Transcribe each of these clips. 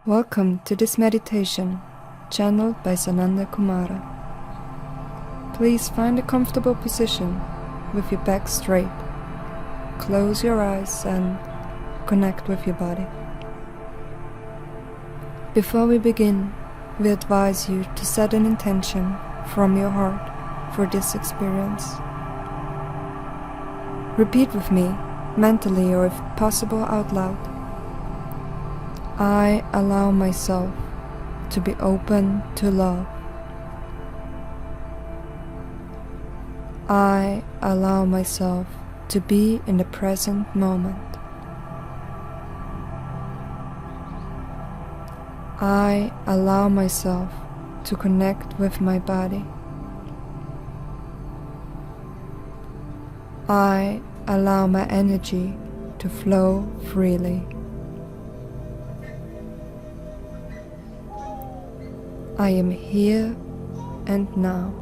Welcome to this meditation, channeled by Sananda Kumara. Please find a comfortable position with your back straight. Close your eyes and connect with your body. Before we begin, we advise you to set an intention from your heart for this experience. Repeat with me, mentally or if possible out loud. I allow myself to be open to love. I allow myself to be in the present moment. I allow myself to connect with my body. I allow my energy to flow freely. I am here and now.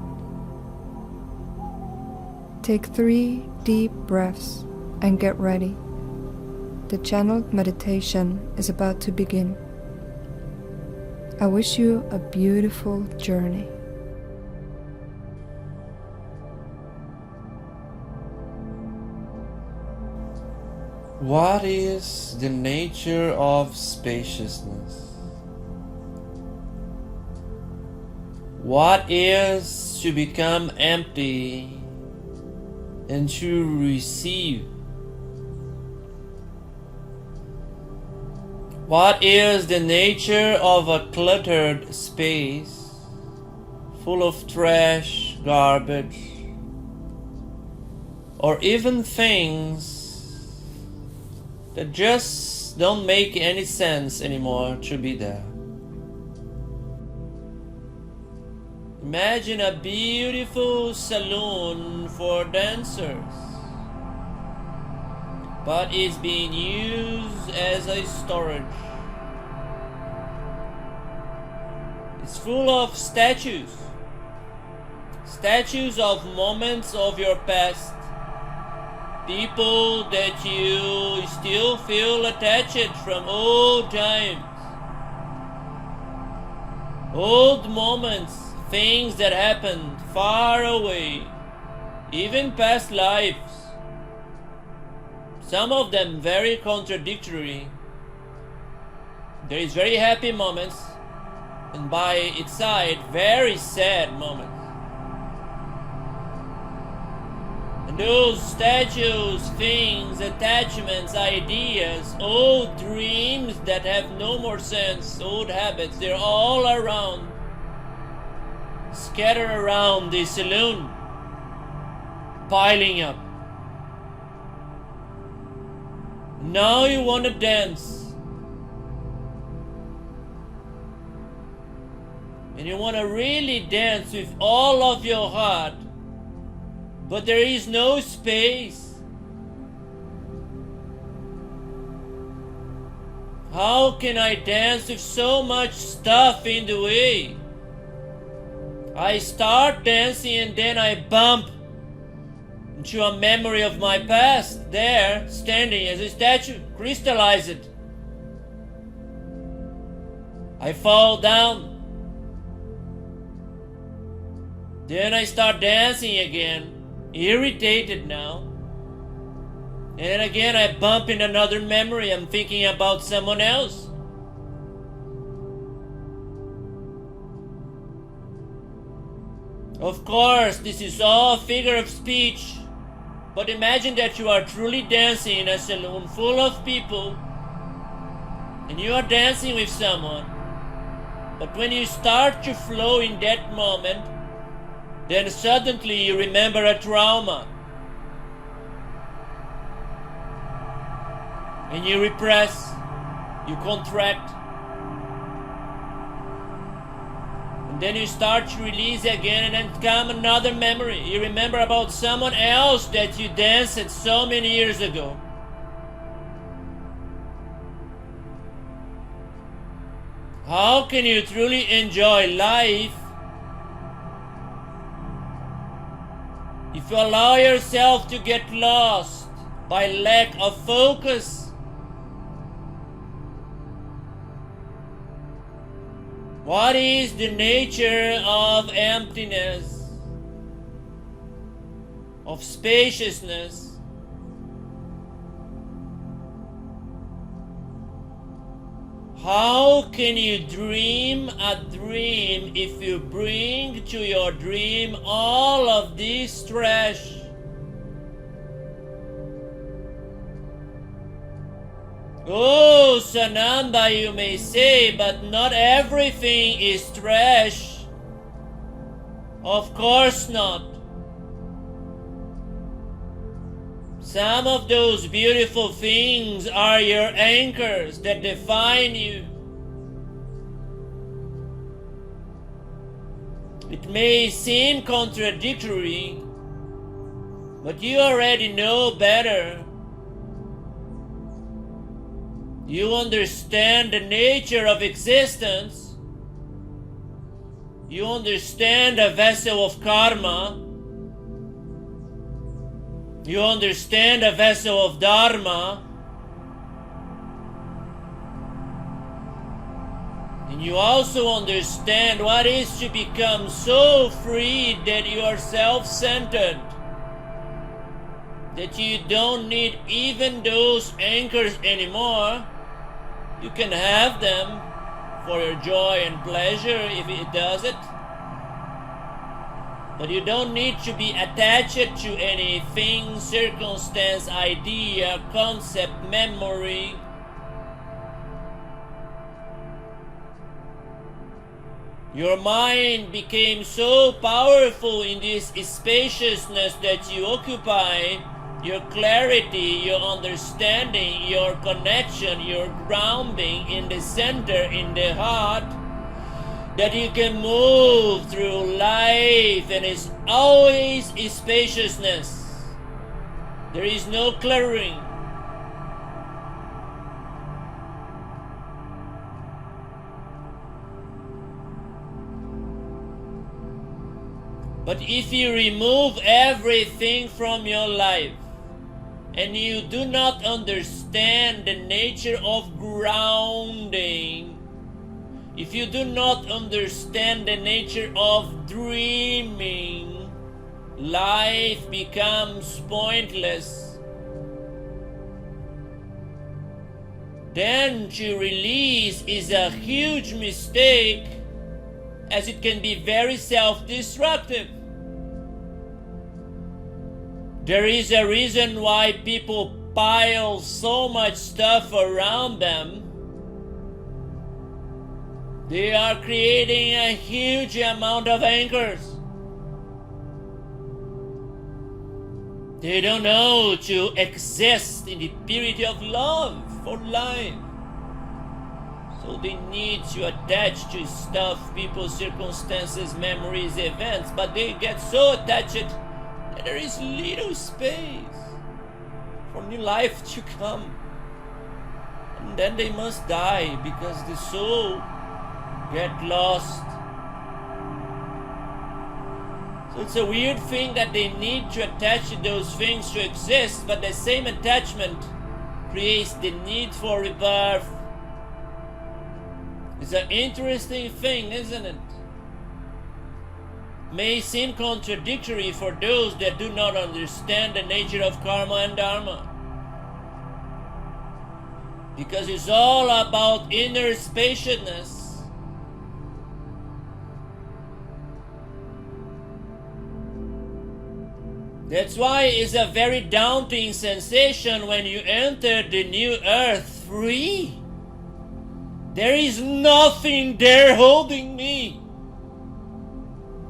Take 3 deep breaths and get ready. The channeled meditation is about to begin. I wish you a beautiful journey. What is the nature of spaciousness? What is to become empty and to receive? What is the nature of a cluttered space full of trash, garbage, or even things that just don't make any sense anymore to be there? Imagine a beautiful saloon for dancers, but it's being used as a storage. It's full of statues of moments of your past, people that you still feel attached from old times, old moments, things that happened far away, even past lives. Some of them very contradictory. There is very happy moments, and by its side, very sad moments. And those statues, things, attachments, ideas, old dreams that have no more sense, old habits, they're all around, scattered around the saloon, piling up. Now you want to dance, and you want to really dance with all of your heart, but there is no space. How can I dance with so much stuff in the way? I start dancing and then I bump into a memory of my past, there, standing as a statue, crystallize it. I fall down. Then I start dancing again, irritated now. And then again I bump in another memory, I'm thinking about someone else. Of course, this is all a figure of speech, but imagine that you are truly dancing in a saloon full of people, and you are dancing with someone, but when you start to flow in that moment, then suddenly you remember a trauma, and you repress, you contract, then you start to release again, and then come another memory. You remember about someone else that you danced so many years ago. How can you truly enjoy life if you allow yourself to get lost by lack of focus? What is the nature of emptiness, of spaciousness? How can you dream a dream if you bring to your dream all of this trash? Oh, Sananda, you may say, but not everything is trash. Of course not. Some of those beautiful things are your anchors that define you. It may seem contradictory, but you already know better. You understand the nature of existence. You understand a vessel of karma. You understand a vessel of dharma. And you also understand what is to become so free that you are self-centered, that you don't need even those anchors anymore. You can have them for your joy and pleasure if it does it. But you don't need to be attached to anything, circumstance, idea, concept, memory. Your mind became so powerful in this spaciousness that you occupy, your clarity, your understanding, your connection, your grounding in the center, in the heart, that you can move through life and it's always spaciousness. There is no cluttering. But if you remove everything from your life, and you do not understand the nature of grounding, if you do not understand the nature of dreaming, life becomes pointless. Then to release is a huge mistake, as it can be very self-destructive. There is a reason why people pile so much stuff around them. They are creating a huge amount of anchors. They don't know to exist in the purity of love for life. So they need to attach to stuff, people, circumstances, memories, events, but they get so attached that there is little space for new life to come. And then they must die because the soul get lost. So it's a weird thing that they need to attach to those things to exist, but the same attachment creates the need for rebirth. It's an interesting thing, isn't it? May seem contradictory for those that do not understand the nature of karma and dharma. Because it's all about inner spaciousness. That's why it's a very daunting sensation when you enter the new earth free. There is nothing there holding me.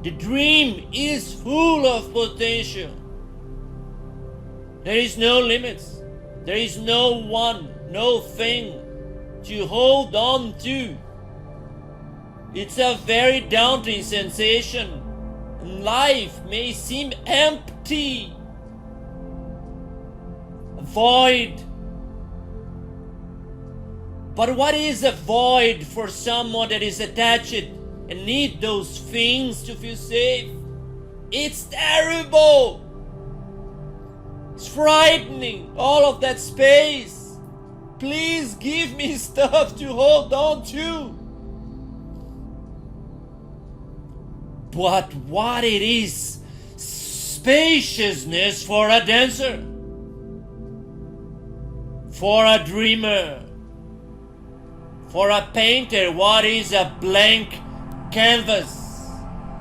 The dream is full of potential. There is no limits. There is no one, no thing to hold on to. It's a very daunting sensation. Life may seem empty, void. But what is a void for someone that is attached and need those things to feel safe? It's terrible. It's frightening, all of that space. Please give me stuff to hold on to. But what it is, spaciousness for a dancer, for a dreamer, for a painter. What is a blank canvas?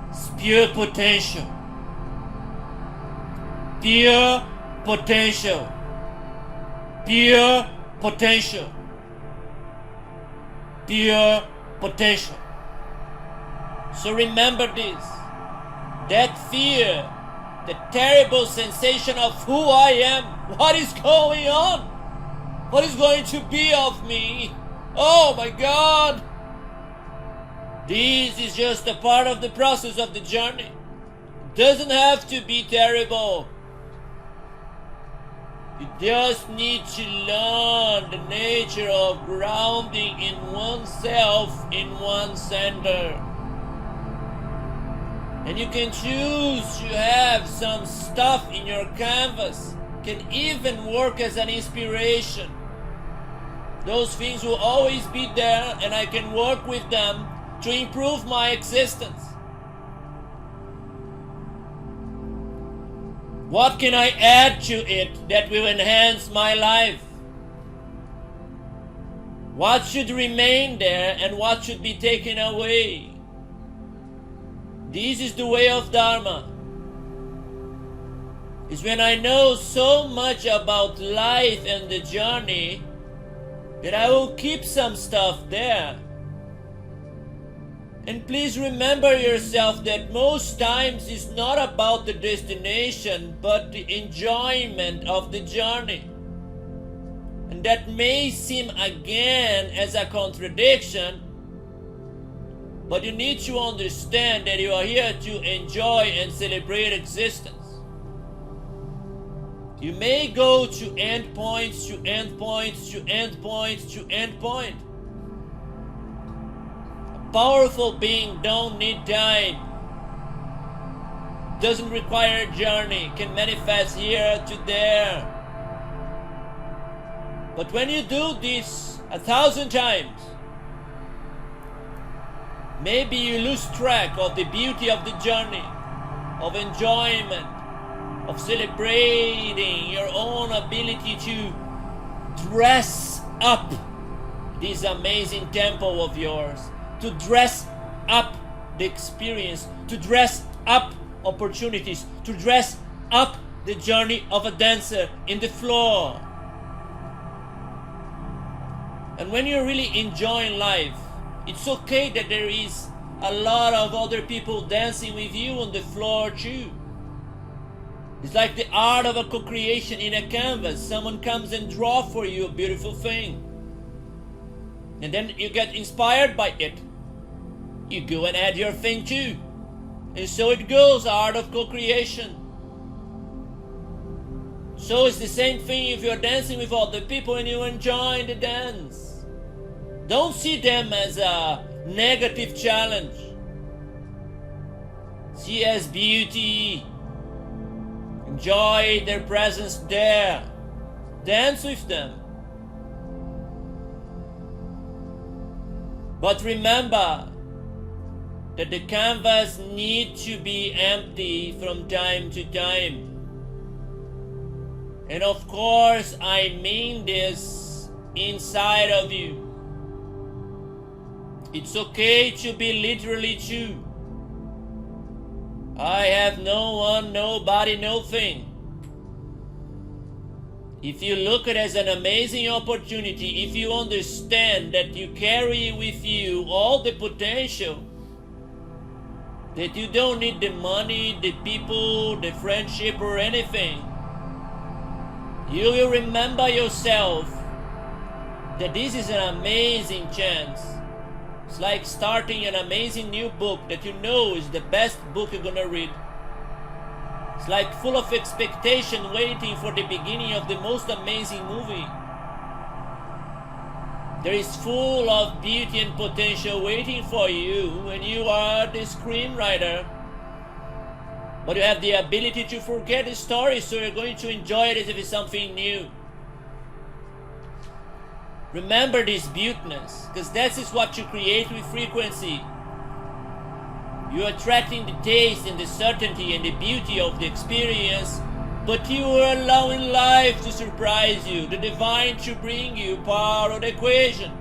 It's pure potential. Pure potential. Pure potential. Pure potential. So remember this. That fear, the terrible sensation of who I am, what is going on? What is going to be of me? Oh my God! This is just a part of the process of the journey. It doesn't have to be terrible. You just need to learn the nature of grounding in oneself, in one center. And you can choose to have some stuff in your canvas, can even work as an inspiration. Those things will always be there, and I can work with them to improve my existence. What can I add to it that will enhance my life? What should remain there and what should be taken away? This is the way of Dharma. It's when I know so much about life and the journey that I will keep some stuff there. And please remember yourself that most times it's not about the destination but the enjoyment of the journey. And that may seem again as a contradiction, but you need to understand that you are here to enjoy and celebrate existence. You may go to endpoints, to endpoints, to endpoints, to endpoint. A powerful being don't need time. Doesn't require a journey. Can manifest here to there. But when you do this 1,000 times, maybe you lose track of the beauty of the journey, of enjoyment, of celebrating your own ability to dress up this amazing temple of yours, to dress up the experience, to dress up opportunities, to dress up the journey of a dancer in the floor. And when you're really enjoying life, it's okay that there is a lot of other people dancing with you on the floor too. It's like the art of a co-creation in a canvas. Someone comes and draws for you a beautiful thing. And then you get inspired by it. You go and add your thing too. And so it goes, art of co-creation. So it's the same thing if you're dancing with other people and you enjoy the dance. Don't see them as a negative challenge. See as beauty. Enjoy their presence there. Dance with them. But remember that the canvas needs to be empty from time to time. And of course, I mean this inside of you. It's okay to be literally true. I have no one, nobody, no thing. If you look at it as an amazing opportunity, if you understand that you carry with you all the potential, that you don't need the money, the people, the friendship or anything, you will remember yourself that this is an amazing chance. It's like starting an amazing new book that you know is the best book you're gonna read. It's like full of expectation waiting for the beginning of the most amazing movie. There is full of beauty and potential waiting for you when you are the screenwriter. But you have the ability to forget the story, so you're going to enjoy it as if it's something new. Remember this beautiness, because that is what you create with frequency. You are attracting the taste and the certainty and the beauty of the experience, but you are allowing life to surprise you, the divine to bring you part of the equation.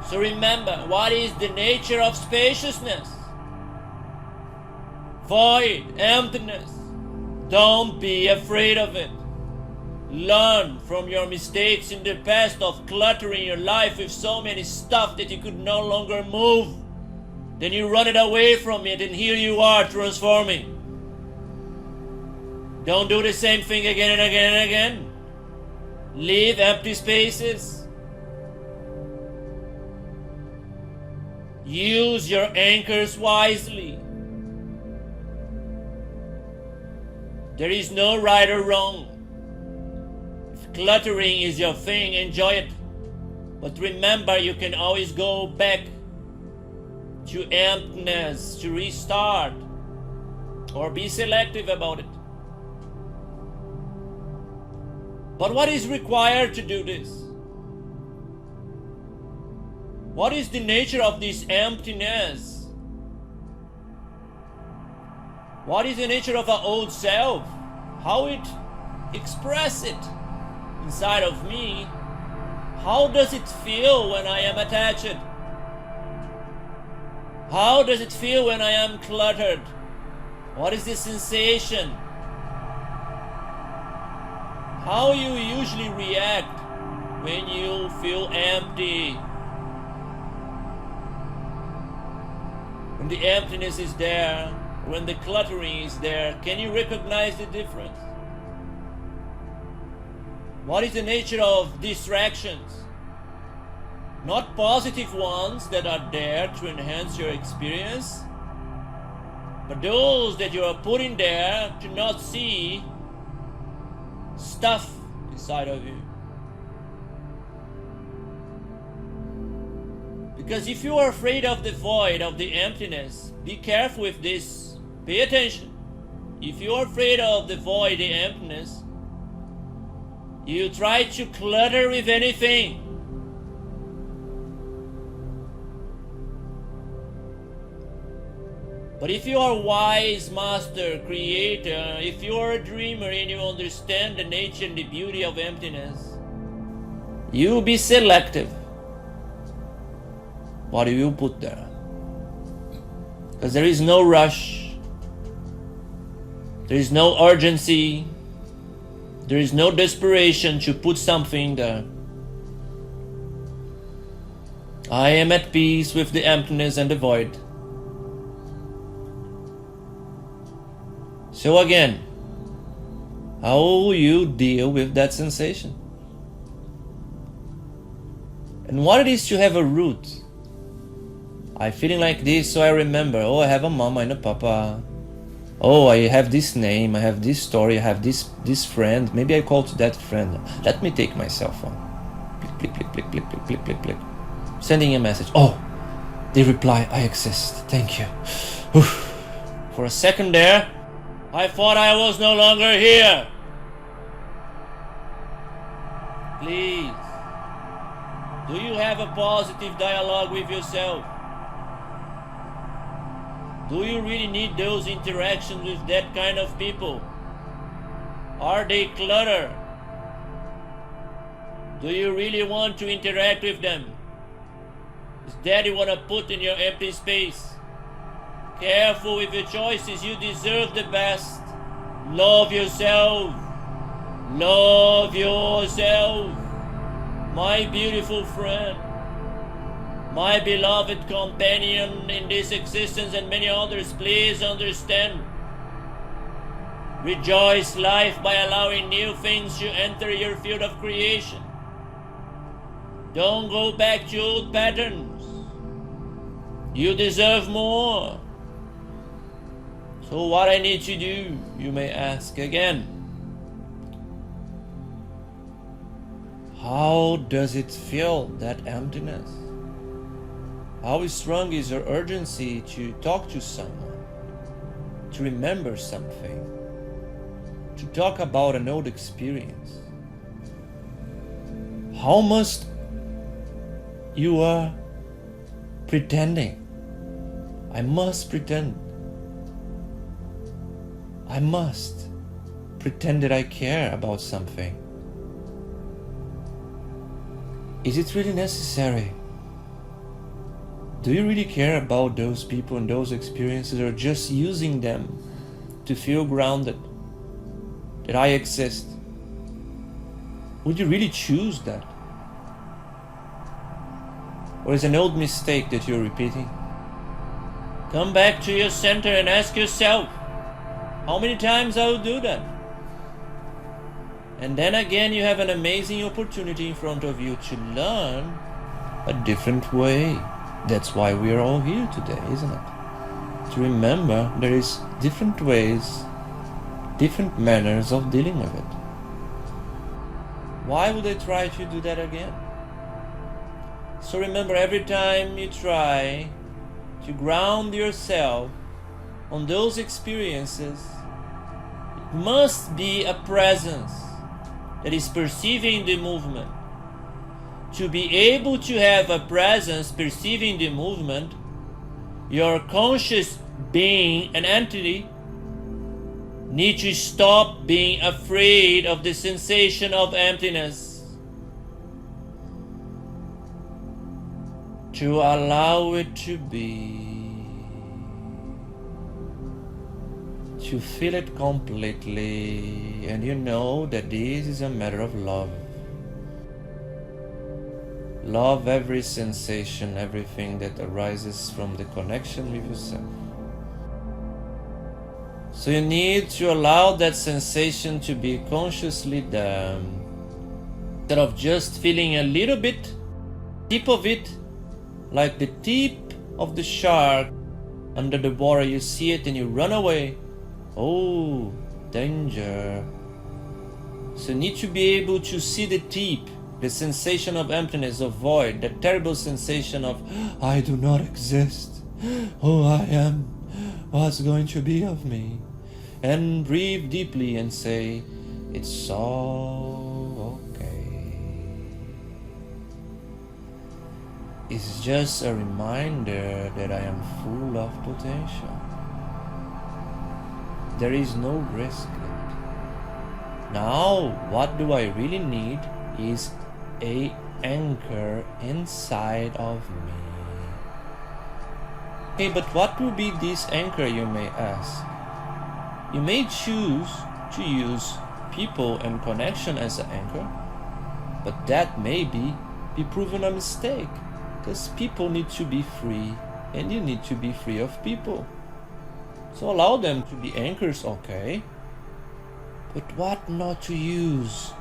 So remember, what is the nature of spaciousness? Void, emptiness. Don't be afraid of it. Learn from your mistakes in the past of cluttering your life with so many stuff that you could no longer move. Then you run it away from it, and here you are transforming. Don't do the same thing again and again and again. Leave empty spaces. Use your anchors wisely. There is no right or wrong. If cluttering is your thing, enjoy it. But remember, you can always go back to emptiness, to restart, or be selective about it. But what is required to do this? What is the nature of this emptiness? What is the nature of our old self? How it expresses it inside of me? How does it feel when I am attached? How does it feel when I am cluttered? What is the sensation? How you usually react when you feel empty? When the emptiness is there, when the cluttering is there, can you recognize the difference? What is the nature of distractions? Not positive ones that are there to enhance your experience, but those that you are putting there to not see stuff inside of you. Because if you are afraid of the void, of the emptiness, be careful with this. Pay attention. If you are afraid of the void, the emptiness, you try to clutter with anything. But if you are wise, master, creator, if you are a dreamer and you understand the nature and the beauty of emptiness, you will be selective. What do you put there? Because there is no rush. There is no urgency. There is no desperation to put something there. I am at peace with the emptiness and the void. So again, how will you deal with that sensation? And what it is to have a root. I'm feeling like this, so I remember, oh, I have a mama and a papa. Oh, I have this name, I have this story, I have this friend. Maybe I call to that friend. Let me take my cell phone. Click, click, click, click, click, click, click, click. Sending a message. Oh, they reply, I exist. Thank you. Oof. For a second there, I thought I was no longer here. Please, do you have a positive dialogue with yourself? Do you really need those interactions with that kind of people? Are they clutter? Do you really want to interact with them? Is that you want to put in your empty space? Careful with your choices, you deserve the best. Love yourself. Love yourself. My beautiful friend. My beloved companion in this existence and many others, please understand. Rejoice life by allowing new things to enter your field of creation. Don't go back to old patterns. You deserve more. So what I need to do, you may ask again. How does it feel, that emptiness? How strong is your urgency to talk to someone, to remember something, to talk about an old experience? How much you are pretending. I must pretend. I must pretend that I care about something. Is it really necessary? Do you really care about those people and those experiences, or just using them to feel grounded, that I exist? Would you really choose that? Or is it an old mistake that you're repeating? Come back to your center and ask yourself, how many times I will do that? And then again, you have an amazing opportunity in front of you to learn a different way. That's why we are all here today, isn't it? To remember there is different ways, different manners of dealing with it. Why would I try to do that again? So remember, every time you try to ground yourself on those experiences, it must be a presence that is perceiving the movement. To be able to have a presence perceiving the movement, your conscious being, an entity, need to stop being afraid of the sensation of emptiness, to allow it to be, to feel it completely. And you know that this is a matter of love. Love every sensation, everything that arises from the connection with yourself. So you need to allow that sensation to be consciously there, instead of just feeling a little bit, tip of it, like the tip of the shark under the water. You see it and you run away. Oh, danger. So you need to be able to see the tip, the sensation of emptiness, of void, that terrible sensation of I do not exist. Oh, I am. What's going to be of me? And breathe deeply and say, it's all okay. It's just a reminder that I am full of potential. There is no risk in it. Now, what do I really need is an anchor inside of me. Okay, but what will be this anchor, you may ask? You may choose to use people and connection as an anchor, but that may be proven a mistake, because people need to be free and you need to be free of people. So allow them to be anchors, okay? But what not to use?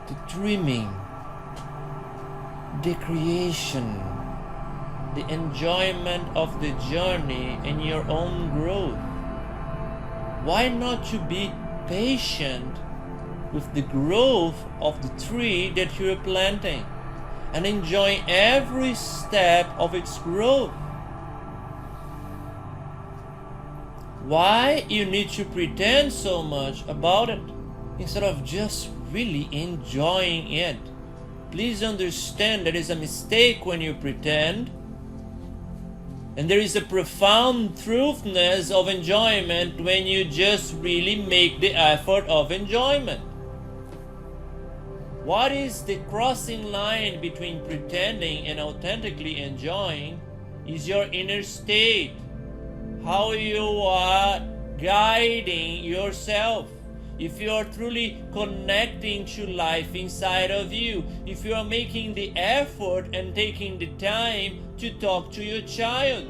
The dreaming, the creation, the enjoyment of the journey and your own growth. Why not to be patient with the growth of the tree that you're planting and enjoying every step of its growth? Why you need to pretend so much about it instead of just really enjoying it? Please understand that is a mistake when you pretend, and there is a profound truthness of enjoyment when you just really make the effort of enjoyment. What is the crossing line between pretending and authentically enjoying is your inner state. How you are guiding yourself. If you are truly connecting to life inside of you, if you are making the effort and taking the time to talk to your child,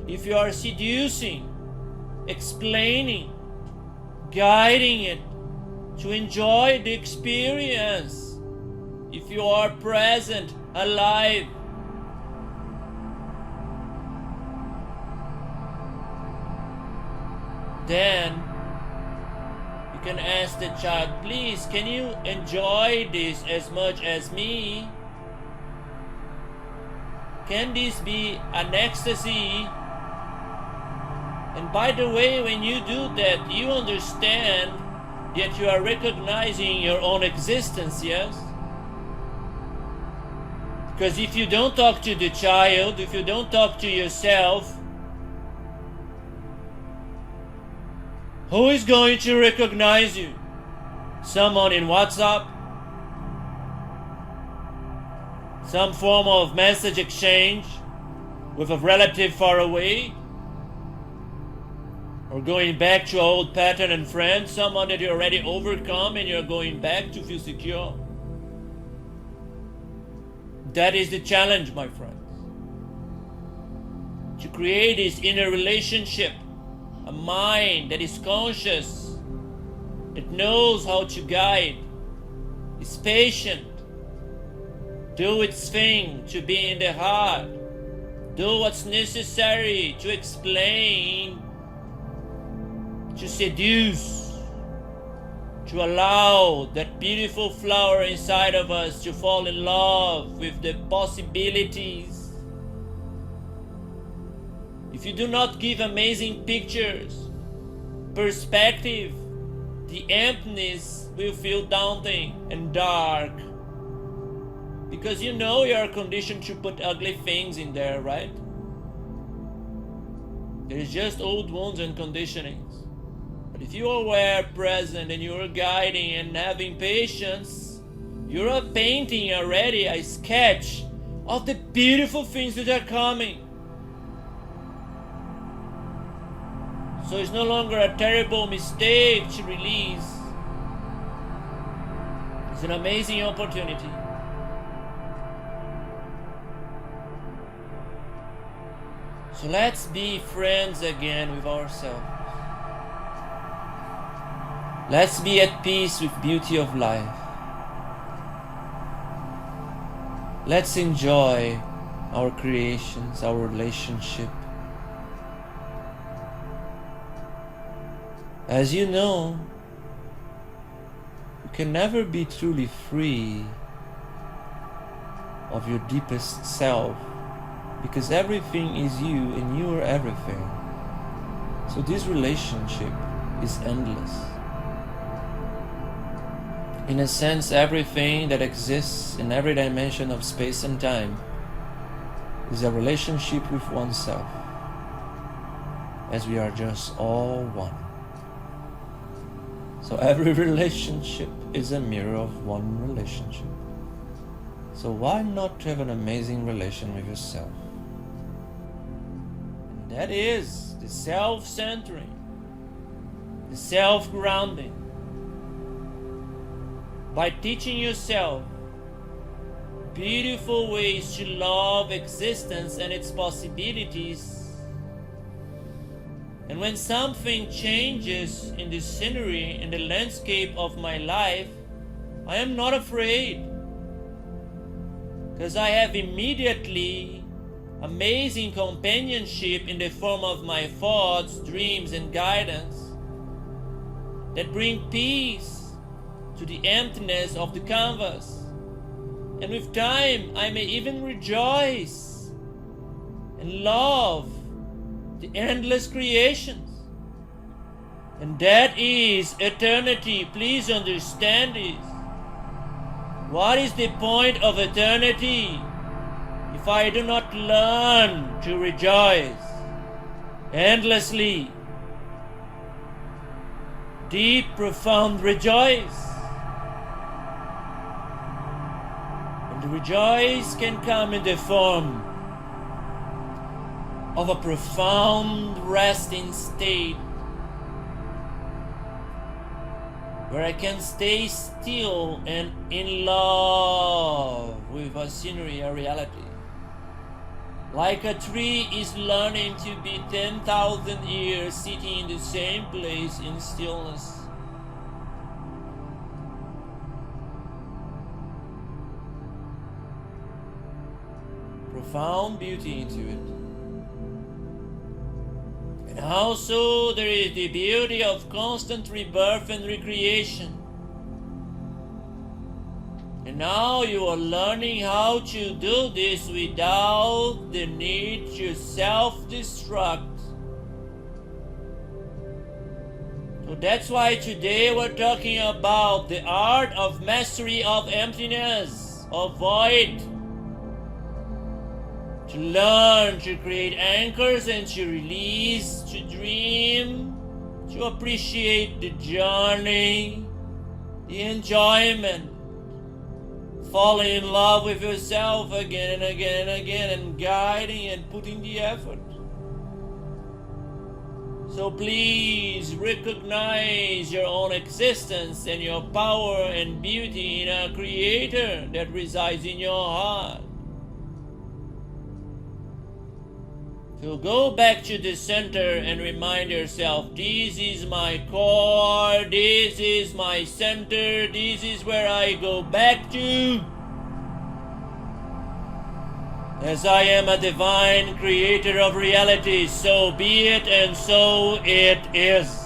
if you are seducing, explaining, guiding it to enjoy the experience, if you are present, alive, then you can ask the child, please, can you enjoy this as much as me? Can this be an ecstasy? And by the way, when you do that, you understand that you are recognizing your own existence, yes? Because if you don't talk to the child, if you don't talk to yourself, who is going to recognize you? Someone in WhatsApp? Some form of message exchange with a relative far away? Or going back to an old pattern and friend, someone that you already overcome and you're going back to feel secure? That is the challenge, my friends. To create this inner relationship, a mind that is conscious, that knows how to guide, is patient, do its thing to be in the heart, do what's necessary to explain, to seduce, to allow that beautiful flower inside of us to fall in love with the possibilities. If you do not give amazing pictures, perspective, the emptiness will feel daunting and dark. Because you know you are conditioned to put ugly things in there, right? There is just old wounds and conditionings. But if you are aware, present, and you are guiding and having patience, you are painting already a sketch of the beautiful things that are coming. So it's no longer a terrible mistake to release. It's an amazing opportunity. So let's be friends again with ourselves. Let's be at peace with beauty of life. Let's enjoy our creations, our relationship. As you know, you can never be truly free of your deepest self, because everything is you and you are everything. So this relationship is endless. In a sense, everything that exists in every dimension of space and time is a relationship with oneself, as we are just all one. So every relationship is a mirror of one relationship. So why not have an amazing relation with yourself? And that is the self-centering, the self-grounding. By teaching yourself beautiful ways to love existence and its possibilities. And when something changes in the scenery, in the landscape of my life, I am not afraid. Because I have immediately amazing companionship in the form of my thoughts, dreams, and guidance that bring peace to the emptiness of the canvas. And with time, I may even rejoice and love the endless creations. And that is eternity. Please understand this. What is the point of eternity if I do not learn to rejoice endlessly? Deep, profound rejoice. And the rejoice can come in the form of a profound resting state where I can stay still and in love with a scenery, a reality. Like a tree is learning to be 10,000 years sitting in the same place in stillness. Profound beauty into it. And also there is the beauty of constant rebirth and recreation. And now you are learning how to do this without the need to self-destruct. So that's why today we're talking about the art of mastery of emptiness, of void. to learn to create anchors and to release, to dream, to appreciate the journey, the enjoyment, falling in love with yourself again and again and again, and guiding and putting the effort. So please recognize your own existence and your power and beauty in a creator that resides in your heart. So go back to the center and remind yourself, this is my core, this is my center, this is where I go back to. As I am a divine creator of reality, so be it and so it is.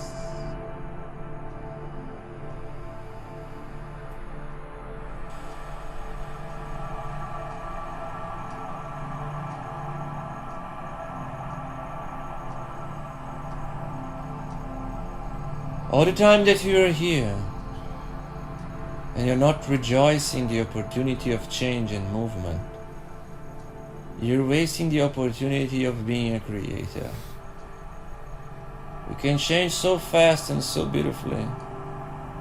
All the time that you are here and you're not rejoicing the opportunity of change and movement, you're wasting the opportunity of being a creator. We can change so fast and so beautifully,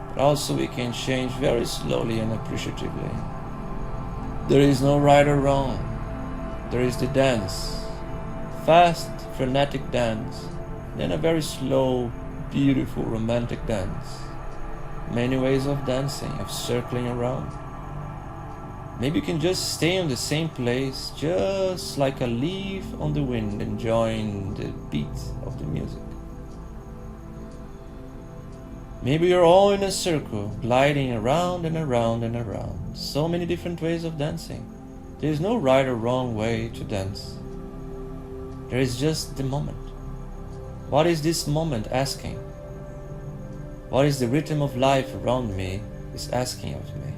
but also we can change very slowly and appreciatively. There is no right or wrong. There is the dance. Fast, frenetic dance, then a very slow, beautiful, romantic dance. Many ways of dancing, of circling around. Maybe you can just stay in the same place, just like a leaf on the wind, enjoying the beat of the music. Maybe you're all in a circle, gliding around and around and around. So many different ways of dancing. There is no right or wrong way to dance. There is just the moment. What is this moment asking? What is the rhythm of life around me is asking of me?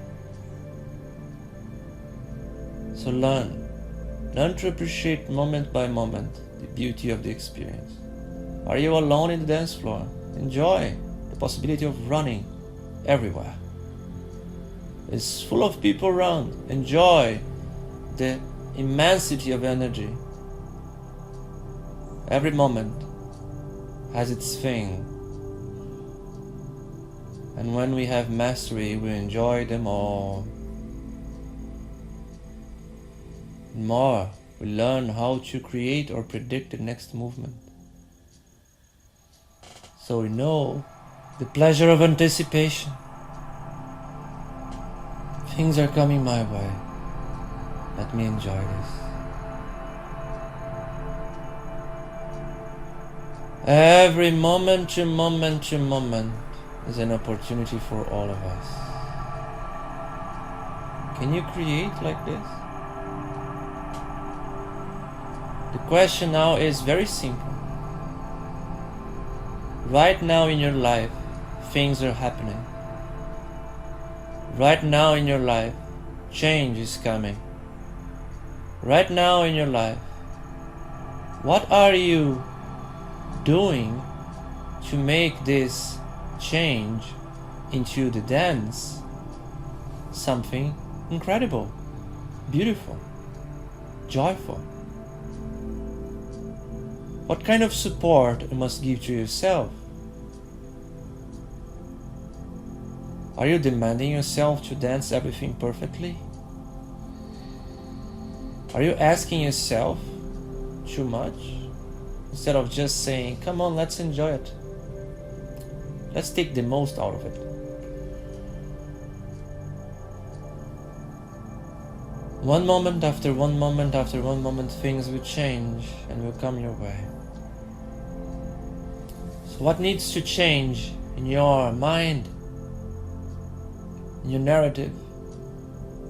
So learn to appreciate moment by moment the beauty of the experience. Are you alone in the dance floor? Enjoy the possibility of running everywhere. It's full of people around. Enjoy the immensity of energy. Every moment has its thing. And when we have mastery, we enjoy them all. More, we learn how to create or predict the next movement. So we know the pleasure of anticipation. Things are coming my way. Let me enjoy this. Every moment to moment to moment is an opportunity for all of us. Can you create like this? The question now is very simple. Right now in your life, things are happening. Right now in your life, change is coming. Right now in your life, what are you doing to make this change into the dance something incredible, beautiful, joyful? What kind of support you must give to yourself? Are you demanding yourself to dance everything perfectly? Are you asking yourself too much? Instead of just saying, come on, let's enjoy it. Let's take the most out of it. One moment after one moment after one moment, things will change and will come your way. So what needs to change in your mind, in your narrative,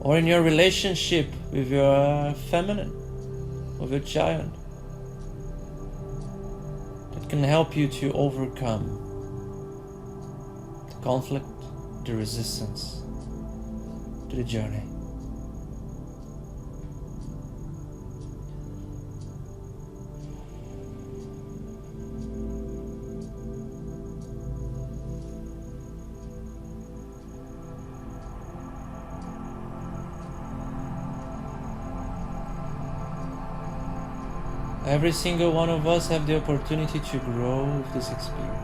or in your relationship with your feminine, with your child, that can help you to overcome the conflict, the resistance to the journey? Every single one of us have the opportunity to grow with this experience.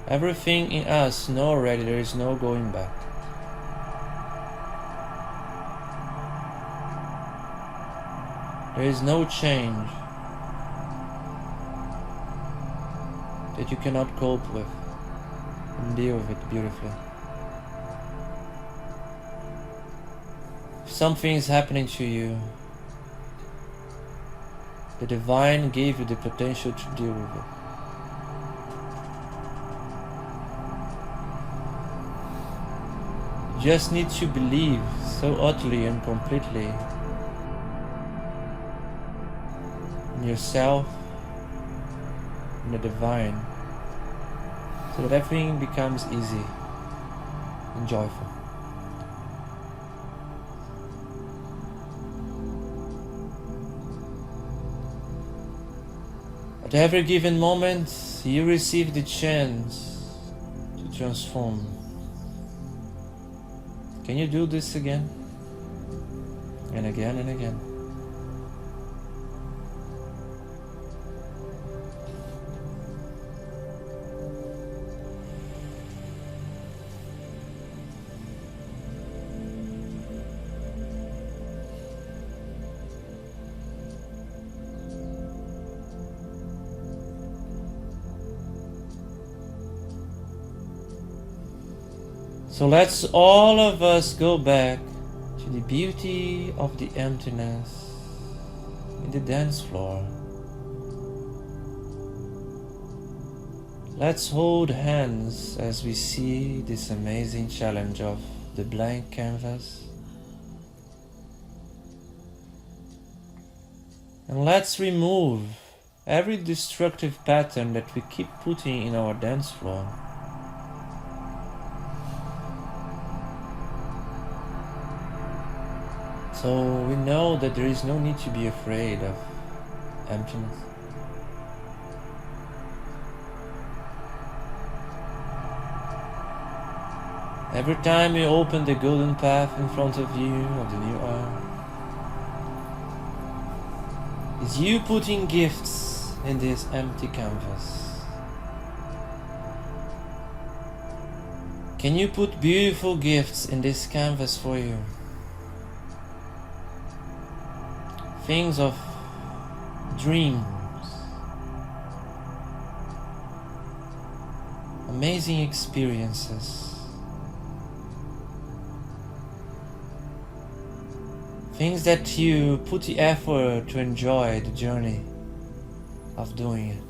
Everything in us know already there is no going back. There is no change that you cannot cope with and deal with it beautifully. If something is happening to you, the Divine gave you the potential to deal with it. You just need to believe so utterly and completely in yourself, in the Divine, so that everything becomes easy and joyful. At every given moment, you receive the chance to transform. Can you do this again? And again and again. So let's all of us go back to the beauty of the emptiness in the dance floor. Let's hold hands as we see this amazing challenge of the blank canvas. And let's remove every destructive pattern that we keep putting in our dance floor. So we know that there is no need to be afraid of emptiness. Every time you open the golden path in front of you, of the new hour, is you putting gifts in this empty canvas. Can you put beautiful gifts in this canvas for you? Things of dreams, amazing experiences, things that you put the effort to enjoy the journey of doing it.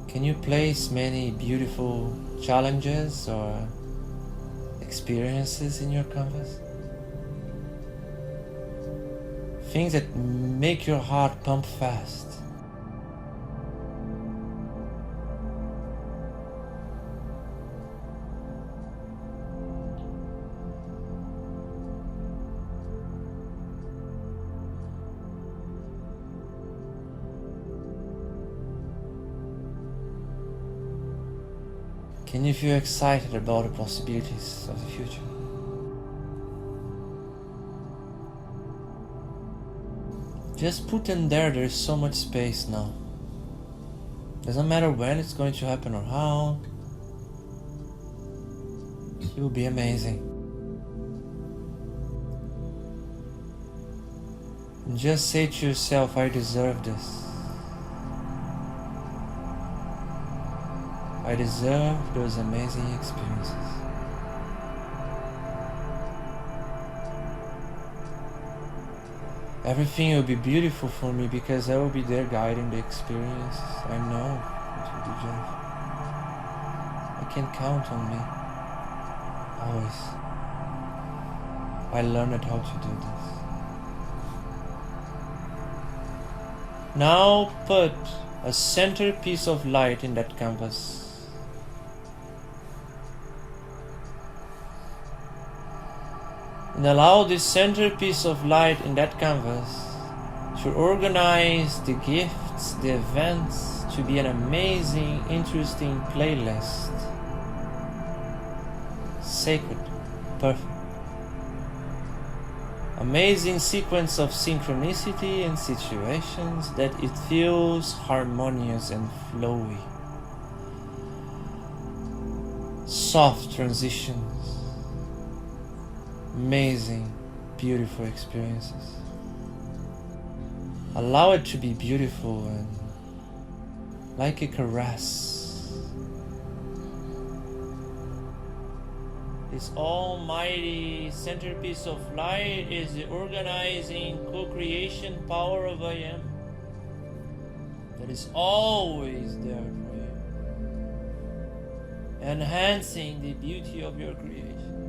Can you place many beautiful challenges or experiences in your canvas? Things that make your heart pump fast. Can you feel excited about the possibilities of the future? Just put them there, there is so much space now. Doesn't matter when it's going to happen or how. It will be amazing. And just say to yourself, I deserve this. I deserve those amazing experiences. Everything will be beautiful for me because I will be there guiding the experience. I know it will be joyful. I can count on me. Always. I learned how to do this. Now put a centerpiece of light in that canvas. And allow this centerpiece of light in that canvas to organize the gifts, the events, to be an amazing, interesting playlist sacred, perfect. Amazing sequence of synchronicity and situations that it feels harmonious and flowy. Soft transitions. Amazing, beautiful experiences. Allow it to be beautiful and like a caress. This almighty centerpiece of light is the organizing co-creation power of I Am that is always there for you, enhancing the beauty of your creation.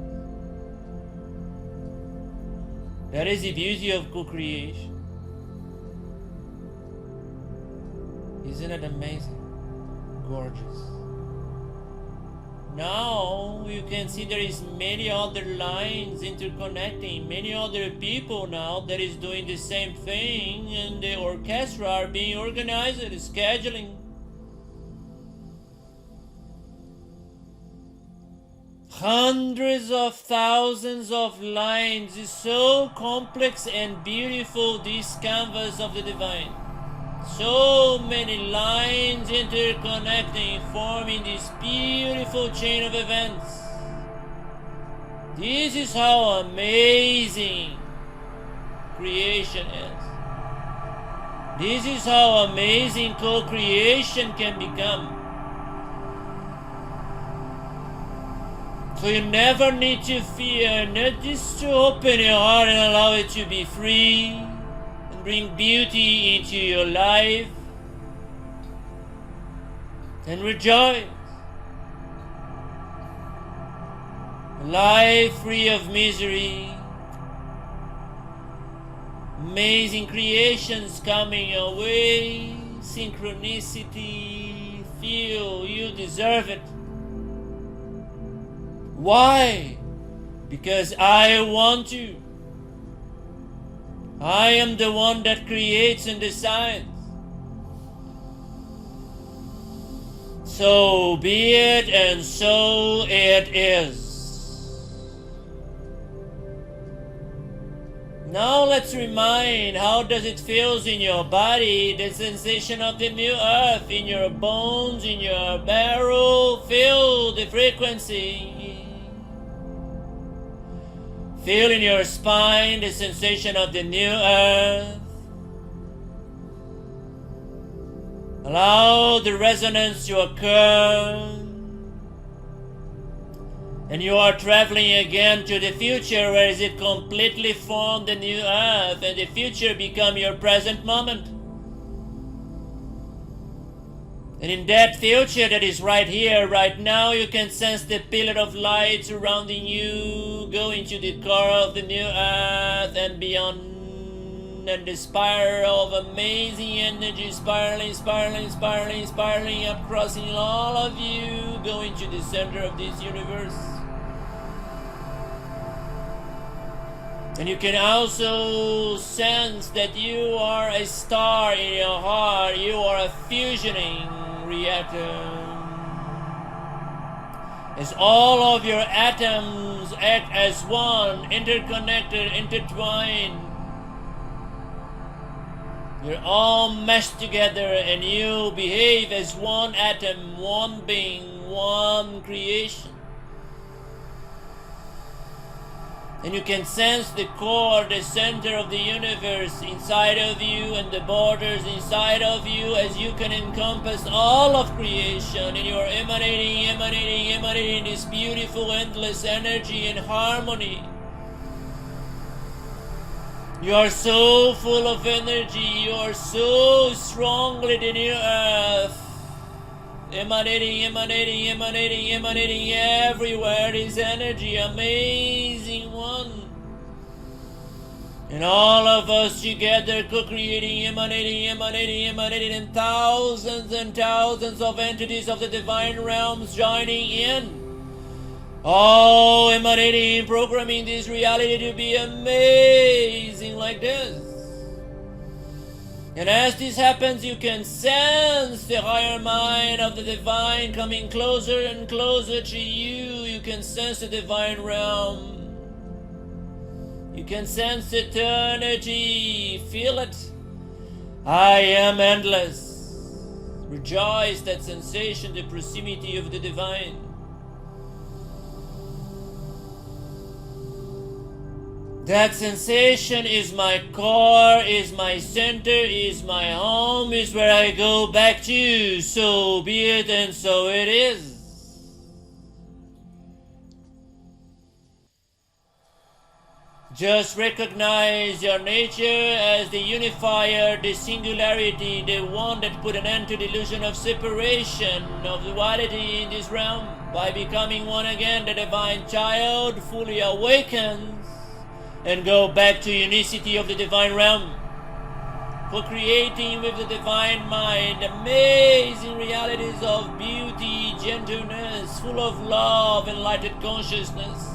That is the beauty of co-creation. Isn't it amazing? Gorgeous. Now you can see there is many other lines interconnecting, many other people now that is doing the same thing, and the orchestra are being organized, scheduling. Hundreds of thousands of lines. Is so complex and beautiful, this canvas of the divine. So many lines interconnecting, forming this beautiful chain of events. This is how amazing creation is. This is how amazing co-creation can become. So you never need to fear, not just to open your heart and allow it to be free. Bring beauty into your life and rejoice. A life free of misery. Amazing creations coming your way. Synchronicity. Feel you deserve it. Why? Because I want to. I am the one that creates and decides. So be it, and so it is. Now let's remind, how does it feel in your body, the sensation of the new earth, in your bones, in your marrow. Feel the frequency. Feel in your spine the sensation of the new earth. Allow the resonance to occur. And you are traveling again to the future, where is it completely formed the new earth, and the future become your present moment. And in that future that is right here, right now, you can sense the pillar of light surrounding you, go into the core of the new earth and beyond, and the spiral of amazing energy spiraling, spiraling, spiraling, spiraling up, crossing all of you, go into the center of this universe. And you can also sense that you are a star in your heart, you are a fusioning reactor. As all of your atoms act as one, interconnected, intertwined, you're all meshed together, and you behave as one atom, one being, one creation. And you can sense the core, the center of the universe inside of you, and the borders inside of you, as you can encompass all of creation, and you are emanating this beautiful endless energy and harmony. You are so full of energy, you are so strongly the new earth. Emanating everywhere is energy, amazing one. And all of us together co-creating, emanating, and thousands of entities of the divine realms joining in. All emanating, programming this reality to be amazing like this. And as this happens, you can sense the higher mind of the divine coming closer and closer to you. You can sense the divine realm. You can sense eternity. Feel it. I am endless. Rejoice that sensation, the proximity of the divine. That sensation is my core, is my center, is my home, is where I go back to. So be it and so it is. Just recognize your nature as the unifier, the singularity, the one that put an end to the illusion of separation, of duality in this realm. By becoming one again, the divine child fully awakens and go back to unicity of the divine realm. Co-creating with the divine mind, amazing realities of beauty, gentleness, full of love, enlightened consciousness.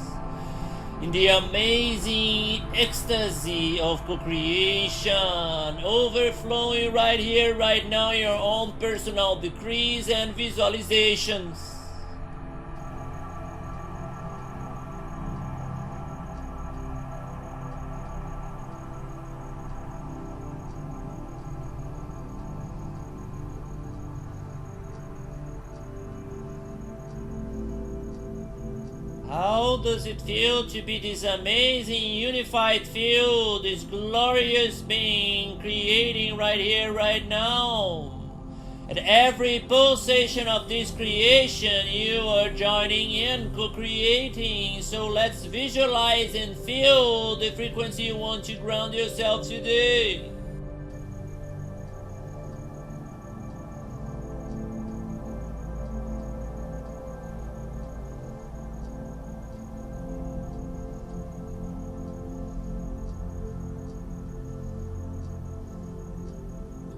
In the amazing ecstasy of co-creation, overflowing right here, right now, your own personal decrees and visualizations. How does it feel to be this amazing unified field, this glorious being creating right here, right now? At every pulsation of this creation, you are joining in, co-creating. So let's visualize and feel the frequency you want to ground yourself today.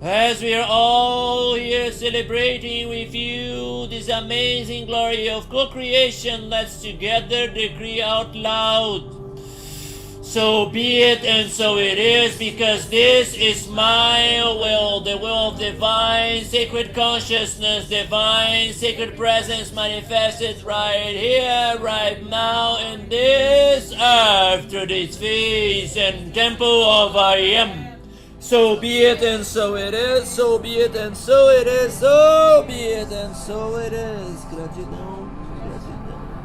As we are all here celebrating with you this amazing glory of co-creation, let's together decree out loud. So be it and so it is, because this is my will, the will of divine sacred consciousness, divine sacred presence manifested right here, right now in this earth, through this face and temple of I am. So be it and so it is, so be it and so it is, so be it and so it is. Gratidão, gratidão.